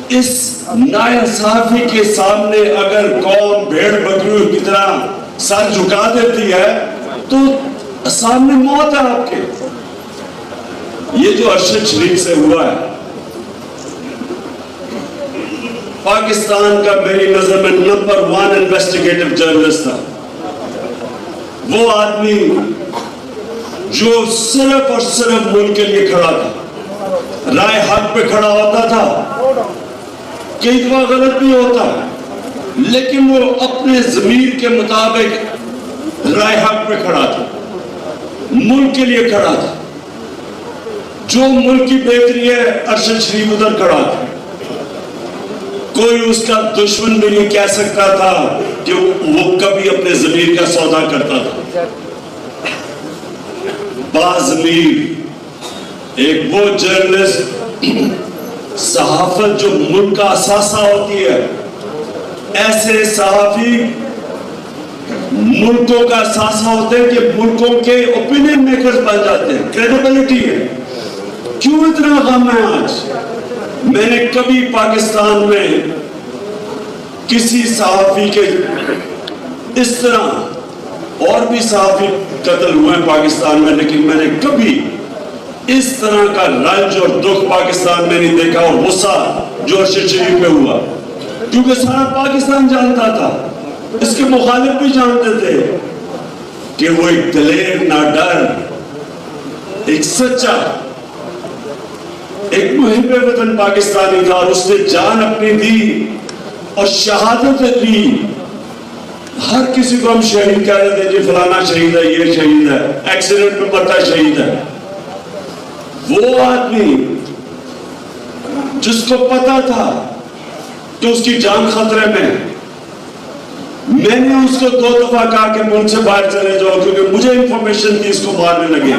اس ناانصافی کے سامنے اگر قوم بھیڑ بکریوں کی طرح سر جھکا دیتی ہے تو سامنے موت ہے آپ کے. یہ جو ارشد شریف سے ہوا ہے پاکستان کا میری نظر میں نمبر 1 انویسٹیگیٹو جرنلسٹ تھا. وہ آدمی جو صرف اور صرف ملک کے لیے کھڑا تھا, رائے حق پہ کھڑا ہوتا تھا, کئی دفعہ غلط بھی ہوتا ہے لیکن وہ اپنے ضمیر کے مطابق رائے حق پہ کھڑا تھا, ملک کے لیے کھڑا تھا. جو ملک کی بہتری ہے ارشد شریف ادھر کھڑا تھا. کوئی اس کا دشمن بھی نہیں کہہ سکتا تھا کہ وہ کبھی اپنے ضمیر کا سودا کرتا تھا. باضمیر ایک وہ جرنلسٹ, صحافت جو ملک کا اثاثہ ہوتی ہے, ایسے صحافی ملکوں کا اثاثہ ہوتے ہیں کہ ملکوں کے اوپینین میکرز بن جاتے ہیں. کریڈیبلٹی ہے. کیوں اتنا غم ہے آج؟ میں نے کبھی پاکستان میں کسی صحافی کے اس طرح, اور بھی صحافی قتل ہوئے ہیں پاکستان میں, لیکن میں نے کبھی اس طرح کا رنج اور دکھ پاکستان میں نہیں دیکھا, اور غصہ جو ارشد شریف میں ہوا, کیونکہ سارا پاکستان جانتا تھا, اس کے مخالف بھی جانتے تھے کہ وہ ایک دلیر, ناڈر, ایک سچا, ایک محب وطن پاکستانی تھا, اور اس نے جان اپنی دی اور شہادت دی. ہر کسی کو ہم شہید کہہ دیتے ہیں, جی فلانا شہید ہے, یہ شہید ہے, ایکسیڈنٹ میں مرتا شہید ہے. وہ آدمی جس کو پتا تھا کہ اس کی جان خطرے میں, میں نے اس کو 2 دفعہ کہا کہ ملک سے باہر چلے جاؤ, کیونکہ مجھے انفارمیشن تھی اس کو مارنے لگے,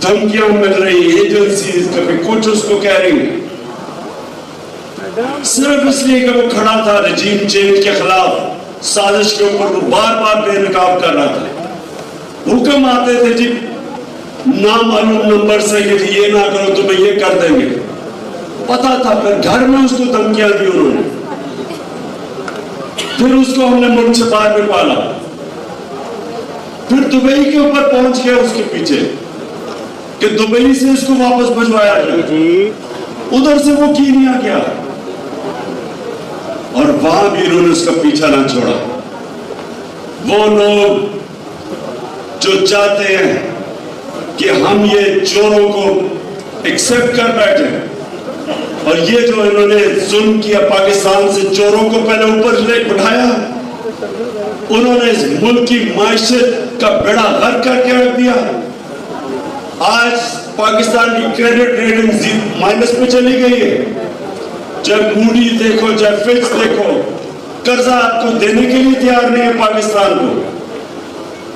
دھمکیاں مل رہی, ایجنسیز کبھی کچھ اس کو کہہ رہی, صرف اس لیے کہ وہ کھڑا تھا رجیم چینج کے خلاف سازش کے اوپر. وہ بار بار بے نقاب کر رہا تھا. حکم آتے تھے جی نامعلوم نمبر سے کہ یہ نہ کرو تمہیں یہ کر دیں گے, پتا تھا. پھر گھر میں اس کو دھمکیاں دی انہوں نے, پھر اس کو ہم نے ملک سے باہر میں پالا, پھر دبئی کے اوپر پہنچ گیا اس کے پیچھے کہ دبئی سے اس کو واپس بھجوایا جائے. ادھر سے وہ کینیا گیا, اور وہاں بھی انہوں نے اس کا پیچھا نہ چھوڑا. وہ لوگ جو چاہتے ہیں کہ ہم یہ چوروں کو ایکسپٹ کر بیٹھے, اور یہ جو انہوں نے ظلم کیا پاکستان سے, چوروں کو پہلے اوپر لے بٹھایا, انہوں نے اس ملک کی معیشت کا بیڑا غرق کر کے رکھ دیا. آج پاکستان کی کریڈٹ ریٹنگ مائنس پہ چلی گئی ہے. چاہے موڈی دیکھو, چاہے فچ دیکھو, قرضہ آپ کو دینے کے لیے تیار نہیں ہے پاکستان کو.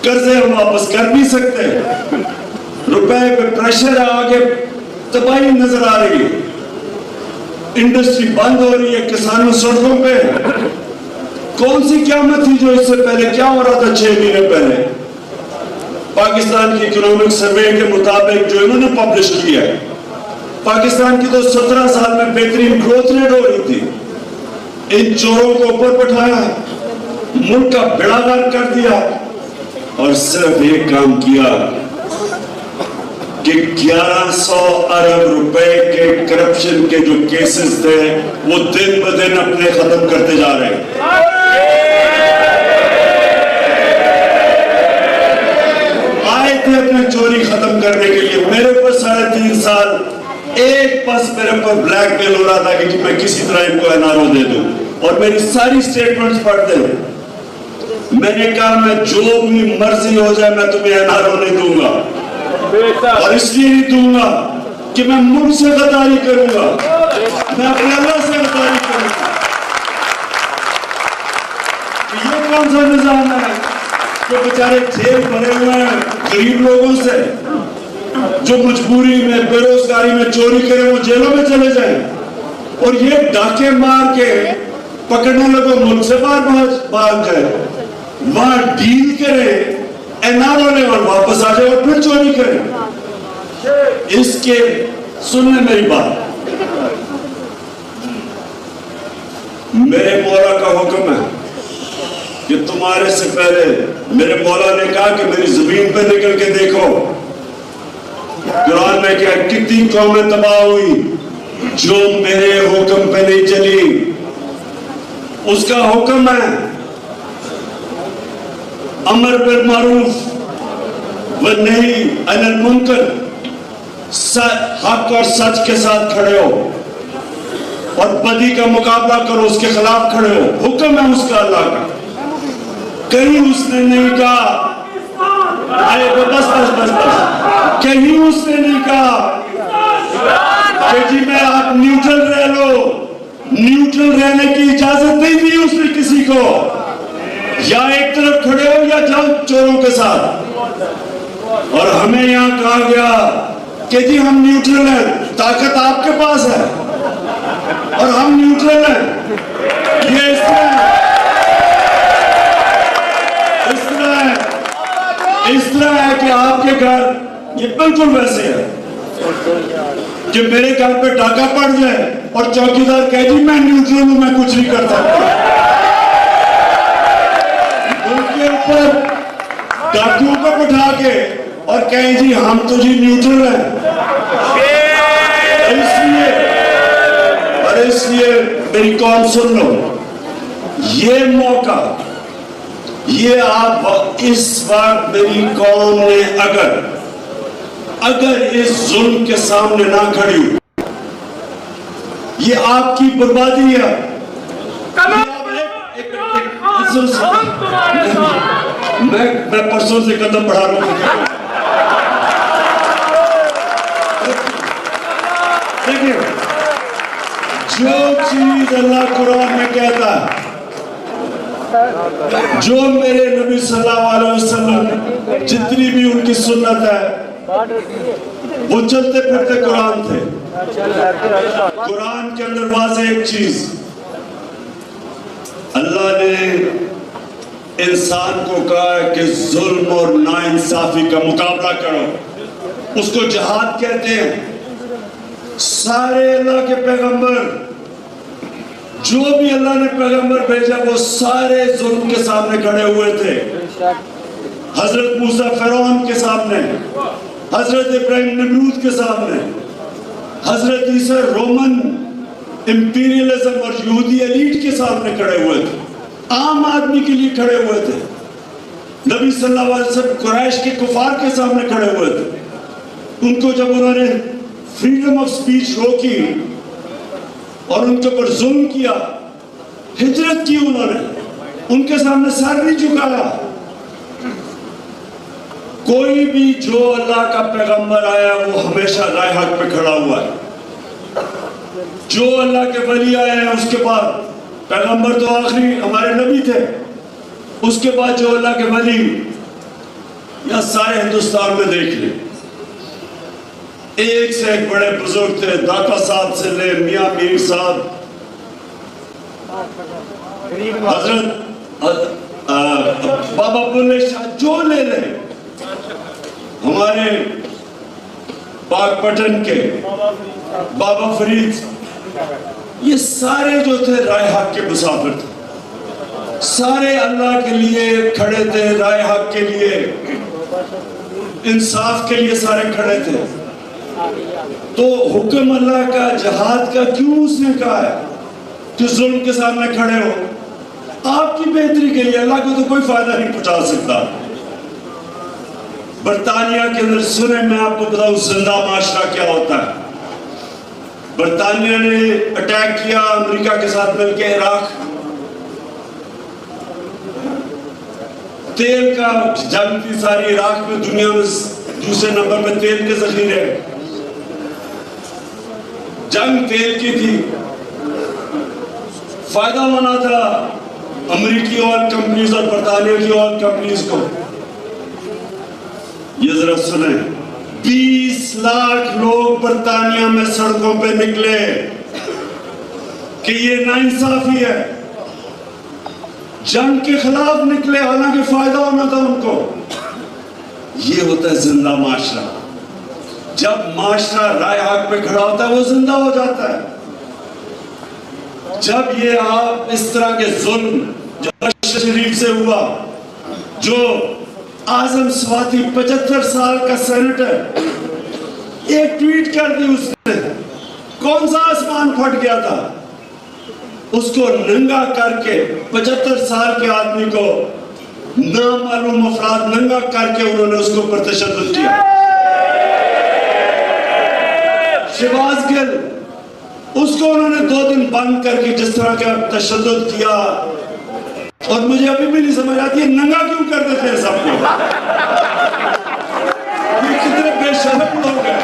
قرضے ہم واپس کر نہیں سکتے, روپے پہ پریشر ہے, آگے تباہی نظر آ رہی ہے, انڈسٹری بند ہو رہی ہے, کسانوں سڑکوں پہ. کون سی قیامت تھی جو اس سے پہلے کیا ہو رہا تھا 6 مہینے پہلے؟ پاکستان کی اکنامک سروے کے مطابق جو انہوں نے پبلش کیا ہے, پاکستان کی تو 17 سال میں بہترین گروتھ ریٹ ہو رہی تھی. ان چوروں کو اوپر بٹھایا, ملک کا بیڑا غرق کر دیا, اور صرف ایک کام کیا کہ 1100 ارب روپے کے کرپشن کے جو کیسز تھے وہ دن بدن اپنے ختم کرتے جا رہے ہیں. آئے تھے اپنے چوری ختم کرنے کے لیے. میرے پر 3.5 سال ایک پس میرے پر بلیک میل ہو رہا تھا کہ میں کسی طرح ان کو NRO دے دوں, اور میری ساری سٹیٹمنٹس پڑھتے ہیں. میں نے کہا میں جو بھی مرضی ہو جائے میں تمہیں NRO نہیں دوں گا, اور اس لیے نہیں دوں گا کہ میں ملک سے غداری کروں گا, میں اپنے اللہ سے غداری کروں گا. یہ کون سا نظام ہے کہ بیچارے جیل بھرے ہوئے ہیں غریب لوگوں سے, جو مجبوری میں بے روزگاری میں چوری کریں وہ جیلوں میں چلے جائیں, اور یہ ڈاکے مار کے پکڑنے لگو ملک سے باہر بھاگ جائے, وہاں ڈیل کرے NRO لے اور واپس آ جائے اور پھر چوری کرے. اس کے سننے میری بات, میرے مولا کا حکم ہے کہ تمہارے سے پہلے میرے مولا نے کہا کہ میری زمین پہ نکل کے دیکھو قرآن میں کیا کتنی قومیں تباہ ہوئی جو میرے حکم پہ نہیں چلی. اس کا حکم ہے امر بالمعروف والنہی عن المنکر, حق اور سچ کے ساتھ کھڑے ہو اور بدی کا مقابلہ کرو, اس کے خلاف کھڑے ہو. حکم ہے اس کا اللہ کا. کہیں اس نے نہیں کہا بس کہیں اس نے نہیں کہا کہ جی میں آپ نیوٹرل رہ لو. نیوٹرل رہنے کی اجازت نہیں دی اس نے کسی کو. یا ایک طرف کھڑے ہو یا جاؤ چوروں کے ساتھ. اور ہمیں یہاں کہا گیا کہ جی ہم نیوٹرل ہیں. طاقت آپ کے پاس ہے اور ہم نیوٹرل ہیں. یہ اس طرح ہے کہ آپ کے گھر یہ بالکل ویسے ہے کہ میرے گھر پہ ڈاکہ پڑ جائے اور چوکیدار کہہ جی میں نیوٹرل ہوں, میں کچھ نہیں کرتا. ان کے اوپر ڈاکیوں کو بٹھا کے اور کہیں جی ہم تو جی نیوٹرل ہیں. اس لیے میری قوم سن لو, یہ موقع یہ آپ اس وقت میری قوم نے اگر اس ظلم کے سامنے نہ کھڑی ہو, یہ آپ کی بربادی ہے. میں پرسوں سے قدم بڑھا رہا ہوں. دیکھیں جو چیز اللہ قرآن میں کہتا ہے, جو میرے نبی صلی اللہ علیہ وسلم جتنی بھی ان کی سنت ہے وہ چلتے پھرتے قرآن تھے. قرآن کے اندر واضح ایک چیز, اللہ نے انسان کو کہا ہے کہ ظلم اور ناانصافی کا مقابلہ کرو. اس کو جہاد کہتے ہیں. سارے اللہ کے پیغمبر جو بھی اللہ نے پیغمبر بھیجا وہ سارے ظلم کے سامنے کھڑے ہوئے تھے. حضرت موسیٰ فرعون کے سامنے, حضرت ابراہیم نمرود کے سامنے, حضرت عیسیٰ رومن امپیریلزم اور یہودی ایلیٹ کے سامنے کھڑے ہوئے تھے. عام آدمی کے لیے کھڑے ہوئے تھے. نبی صلی اللہ علیہ وسلم قریش کے کفار کے سامنے کھڑے ہوئے تھے. ان کو جب انہوں نے فریڈم آف سپیچ روکی اور ان کے اوپر ظلم کیا, ہجرت کی انہوں نے, ان کے سامنے سر نہیں جھکایا. کوئی بھی جو اللہ کا پیغمبر آیا وہ ہمیشہ رائے حق پہ کھڑا ہوا ہے. جو اللہ کے ولی آئے ہیں اس کے بعد, پیغمبر تو آخری ہمارے نبی تھے, اس کے بعد جو اللہ کے ولی یہاں سارے ہندوستان میں دیکھ لیں, ایک سے ایک بڑے بزرگ تھے. داتا صاحب سے لے میاں میر صاحب, حضرت بابا بلے شاہ, جو لے لیں, ہمارے پاک پٹن کے بابا فرید, یہ سارے جو تھے رائے حق کے مسافر تھے. سارے اللہ کے لیے کھڑے تھے, رائے حق کے لیے, انصاف کے لیے سارے کھڑے تھے. تو حکم اللہ کا جہاد کا کیوں اس نے کہا ہے کہ ظلم کے سامنے کھڑے ہو؟ آپ کی بہتری کے لیے. اللہ کو تو کوئی فائدہ نہیں پہنچا سکتا. برطانیہ کے اندر سنیں, میں آپ کو بتاؤں زندہ معاشرہ کیا ہوتا ہے. برطانیہ نے اٹیک کیا امریکہ کے ساتھ مل کے عراق, تیل کا جنگ تھی ساری عراق میں, دنیا میں دوسرے نمبر پہ تیل کے ذخیرے, جنگ تیل کی تھی. فائدہ ہونا تھا امریکی آئل کمپنیز اور برطانیہ کی آئل کمپنیز کو. یہ ذرا سنیں, 20 لاکھ لوگ برطانیہ میں سڑکوں پہ نکلے کہ یہ ناانصافی ہے. جنگ کے خلاف نکلے, حالانکہ فائدہ ہونا تھا ان کو. یہ ہوتا ہے زندہ معاشرہ. جب معاشرہ رائے حق پہ کھڑا ہوتا ہے وہ زندہ ہو جاتا ہے. جب یہ آپ اس طرح کے ظلم جو اشرف شریف سے ہوا، جو اعظم سواتی 75 سال کا سینیٹر، ایک ٹویٹ کر دی اس نے، کون سا آسمان پھٹ گیا تھا، اس کو ننگا کر کے 75 سال کے آدمی کو نامعلوم افراد ننگا کر کے انہوں نے اس کو پر تشدد کیا۔ شہباز گل، اس کو انہوں نے 2 دن بند کر کے جس طرح کا تشدد کیا، اور مجھے ابھی بھی نہیں سمجھ آتی ہے ننگا کیوں کر دیتے ہیں سب کو؟ یہ کتنے بے شرم لوگ ہیں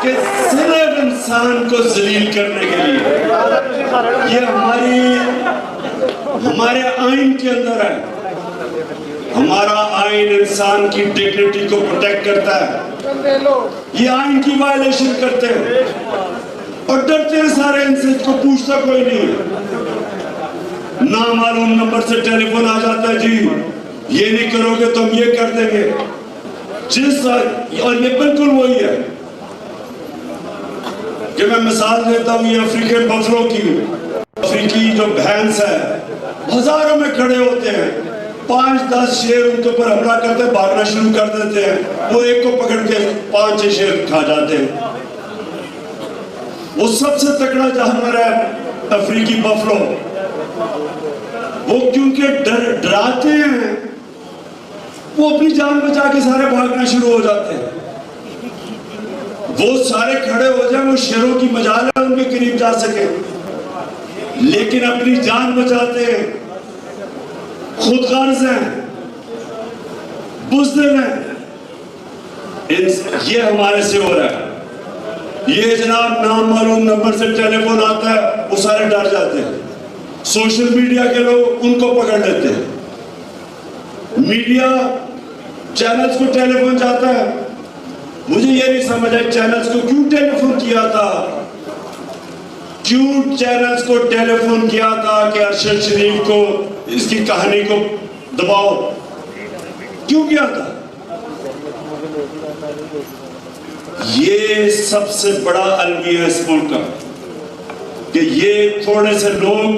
کہ صرف انسان کو ذلیل کرنے کے لیے۔ یہ ہمارے آئین کے اندر ہے، ہمارا آئین انسان کی ڈگنیٹی کو پروٹیکٹ کرتا ہے، یہ آئین کی وائلیشن کرتے ہیں اور ڈرتے ہیں سارے، ان سے کو پوچھتا کوئی نہیں۔ نامعلوم نمبر سے ٹیلی فون آ جاتا ہے، جی یہ نہیں کرو گے تو ہم یہ کر دیں گے، اور یہ بالکل وہی ہے کہ میں مثال دیتا ہوں، یہ افریقی بفلو کی، افریقی جو بھینس ہے، ہزاروں میں کھڑے ہوتے ہیں، 5-10 شیر ان کے اوپر حملہ کرتے ہیں، بھاگنا شروع کر دیتے ہیں، وہ ایک کو پکڑ کے 5-6 شیر کھا جاتے ہیں۔ وہ سب سے تکڑا جانور ہے افریقی بفلو، وہ کیونکہ ڈراتے ہیں، وہ اپنی جان بچا کے سارے بھاگنا شروع ہو جاتے ہیں۔ وہ سارے کھڑے ہو جائیں، وہ شیروں کی مجال ہے ان کے قریب جا سکے، لیکن اپنی جان بچاتے ہیں، خود غرض ہیں، بزدل ہیں۔ یہ ہمارے سے ہو رہا ہے۔ یہ جناب نامعلوم نمبر سے ٹیلی فون آتا ہے، وہ سارے ڈر جاتے ہیں، سوشل میڈیا کے لوگ ان کو پکڑ لیتے ہیں، میڈیا چینلز کو ٹیلی فون جاتا ہے۔ مجھے یہ نہیں سمجھ آئی چینلز کو کیوں ٹیلی فون کیا تھا، کیوں چینلز کو ٹیلی فون کیا تھا کہ ارشد شریف کو اس کی کہانی کو دباؤ، کیوں کیا تھا؟ یہ سب سے بڑا المیہ ہے اس ملک کا کہ یہ تھوڑے سے لوگ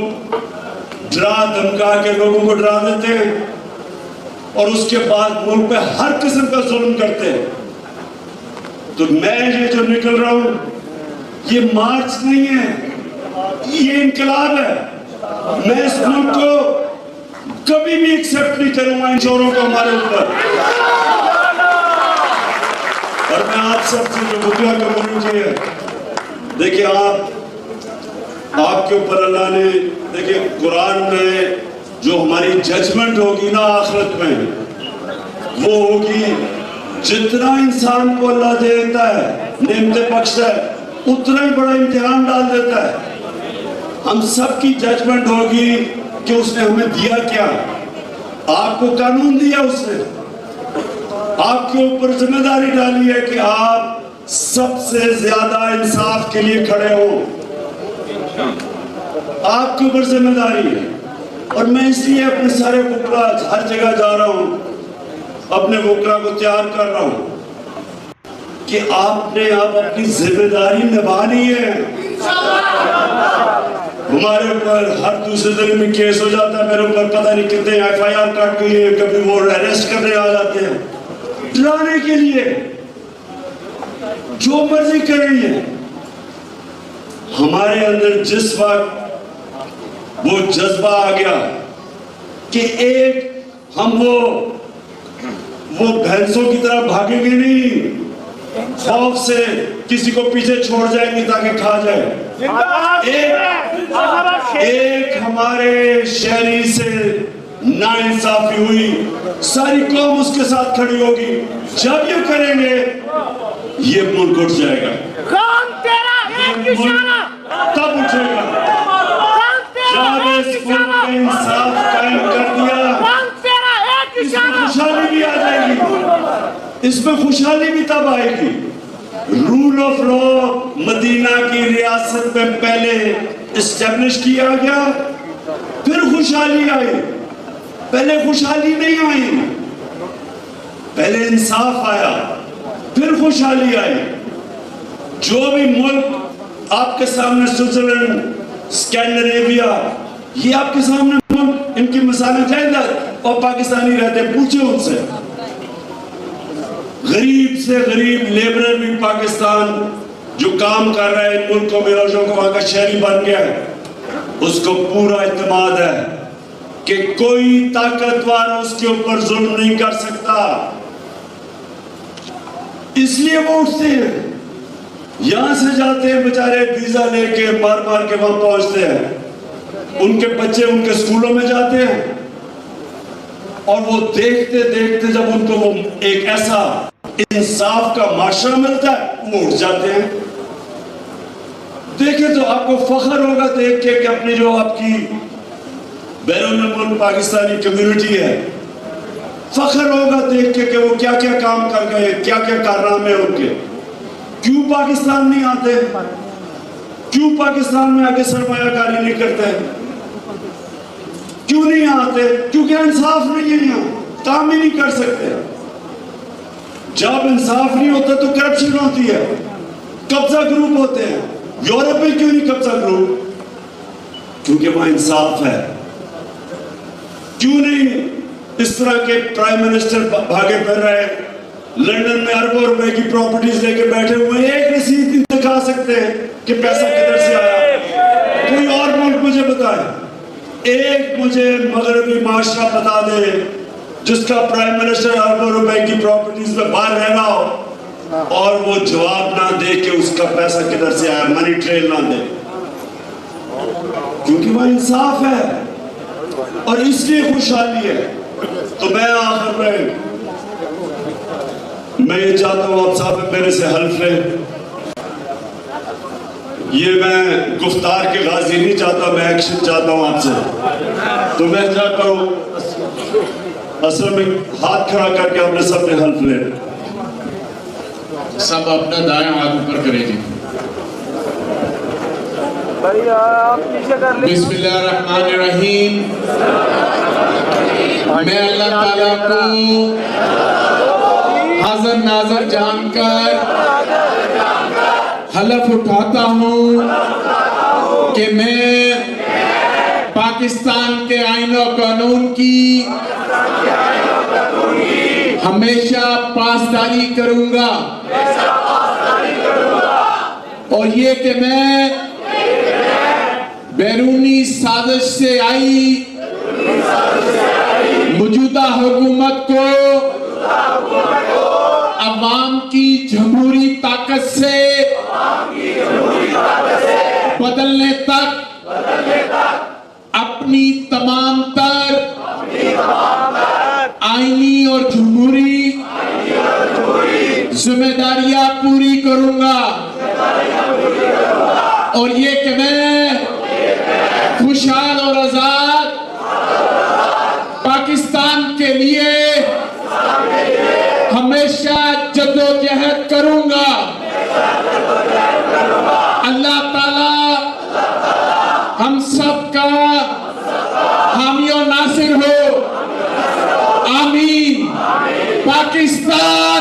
ڈرا دھمکا کے لوگوں کو ڈرا دیتے ہیں اور اس کے بعد ملک پہ ہر قسم کا ظلم کرتے ہیں۔ تو میں یہ جو نکل رہا ہوں، یہ مارچ نہیں ہے، یہ انقلاب ہے۔ میں اس ملک کو کبھی بھی ایکسپٹ نہیں کروں گا ان چوروں کو ہمارے اوپر۔ اور میں آپ سب سے جو مطلع کمیونٹی ہے، دیکھیں آپ کے اوپر اللہ نے، دیکھیں قرآن میں جو ہماری ججمنٹ ہوگی نا آخرت میں، وہ ہوگی جتنا انسان کو اللہ دیتا ہے، نعمتیں بخشتا ہے، اتنا ہی بڑا امتحان ڈال دیتا ہے۔ ہم سب کی ججمنٹ ہوگی کہ اس نے ہمیں دیا کیا۔ آپ کو قانون دیا اس نے، آپ کے اوپر ذمہ داری ڈالی ہے کہ آپ سب سے زیادہ انصاف کے لیے کھڑے ہوں، آپ کے اوپر ذمہ داری ہے۔ اور میں اس لیے اپنے سارے وکلا ہر جگہ جا رہا ہوں، اپنے وکلا کو تیار کر رہا ہوں کہ آپ نے اب اپنی ذمہ داری نبھانی ہے۔ ہمارے اوپر ہر دوسرے دن میں کیس ہو جاتا ہے، میرے اوپر پتہ نہیں کتنے FIR کٹ گئی ہے، کبھی وہ اریسٹ کرنے آ جاتے ہیں ڈرانے کے لیے، جو مرضی کریں گے۔ ہمارے اندر جس وقت وہ جذبہ آ گیا کہ ایک ہم وہ بھینسوں کی طرح بھاگیں گے نہیں، خوف سے کسی کو پیچھے چھوڑ جائیں گے تاکہ کھا جائے۔ ایک ہمارے شہری سے ناانصافی ہوئی، ساری قوم اس کے ساتھ کھڑی ہوگی۔ جب یہ کریں گے یہ ملک اٹھ جائے گا، تب اٹھے گا۔ جب اس ملک میں انصاف قائم کر دیا، اس میں خوشحالی بھی آ جائے گی، اس میں خوشحالی بھی تب آئے گی۔ رول آف لا مدینہ کی ریاست میں پہلے اسٹیبلش کیا گیا، پھر خوشحالی آئی۔ پہلے خوشحالی نہیں آئی، پہلے انصاف آیا، پھر خوشحالی آئی۔ جو بھی ملک آپ کے سامنے سوئٹزرلینڈ، اسکینڈینیویا، یہ آپ کے سامنے ملک، ان کی مثالیں جائیں اور پاکستانی رہتے ہیں، پوچھیں ان سے. غریب سے غریب لیبرر بھی پاکستان جو کام کر رہا ہے ان ملکوں میں اور جو وہاں کا شہری بن گیا ہے، اس کو پورا اعتماد ہے کہ کوئی طاقتور اس کے اوپر ظلم نہیں کر سکتا. اس لیے وہ اٹھتے ہیں، یہاں سے جاتے ہیں بیچارے ویزا لے کے مار مار کے وہاں پہنچتے ہیں، ان کے بچے ان کے سکولوں میں جاتے ہیں اور وہ دیکھتے دیکھتے جب ان کو وہ ایک ایسا انصاف کا معاشرہ ملتا ہے وہ اٹھ جاتے ہیں. دیکھیں تو آپ کو فخر ہوگا دیکھ کے کہ اپنی جو آپ کی بیرون ملک پاکستانی کمیونٹی ہے، فخر ہوگا دیکھ کے کہ وہ کیا کیا کام کر گئے، کیا کیا کارنامے ان کے. کیوں پاکستان نہیں آتے؟ کیوں پاکستان میں آگے سرمایہ کاری نہیں کرتے؟ کیوں نہیں آتے؟ کیونکہ انصاف نہیں ہے، یہاں کام ہی نہیں کر سکتے. جب انصاف نہیں ہوتا تو کرپشن ہوتی ہے، قبضہ گروپ ہوتے ہیں. یورپ میں کیوں نہیں قبضہ گروپ؟ کیونکہ وہاں انصاف ہے. کیوں نہیں اس طرح کے پرائم منسٹر بھاگے پھر رہے ہیں، لندن میں اربوں روپے کی پراپرٹیز لے کے بیٹھے ہوئے، ایک رسید نہیں دکھا سکتے کہ پیسہ کدھر سے آیا. کوئی اور ملک مجھے بتائے، ایک مجھے مغربی معاشرہ بتا دے جس کا پرائم منسٹر اربوں روپے کی پراپرٹیز میں باہر رہ رہا ہو اور وہ جواب نہ دے کہ اس کا پیسہ کدھر سے آیا، منی ٹریل نہ دے. کیونکہ وہ انصاف ہے اور اس لیے خوشحالی ہے. تو میں آخر میں یہ چاہتا ہوں آپ صاحب میرے سے حلف لیں. یہ میں گفتار کے غازی نہیں چاہتا، میں ایکشن چاہتا ہوں آپ سے. تو میں چاہتا ہوں اصل میں ہاتھ کھڑا کر کے اپنے سب نے حلف لیں. سب اپنا دائیں ہاتھ اوپر کریں جی. بسم اللہ الرحمن الرحیم. میں اللہ تعالیٰ کو حاضر ناظر جان کر حلف اٹھاتا ہوں کہ میں پاکستان کے آئین و قانون کی ہمیشہ پاسداری کروں گا اور یہ کہ میں بیرونی سازش سے آئی موجودہ حکومت کو عوام کی جمہوری طاقت سے بدلنے تک اپنی تمام تر آئینی اور جمہوری ذمہ داریاں پوری کروں گا اور یہ کہ میں خوشحال اور آزاد پاکستان کے لیے ہمیشہ جدوجہد کروں گا. اللہ تعالی ہم سب کا حامی و ناصر ہو. آمین. پاکستان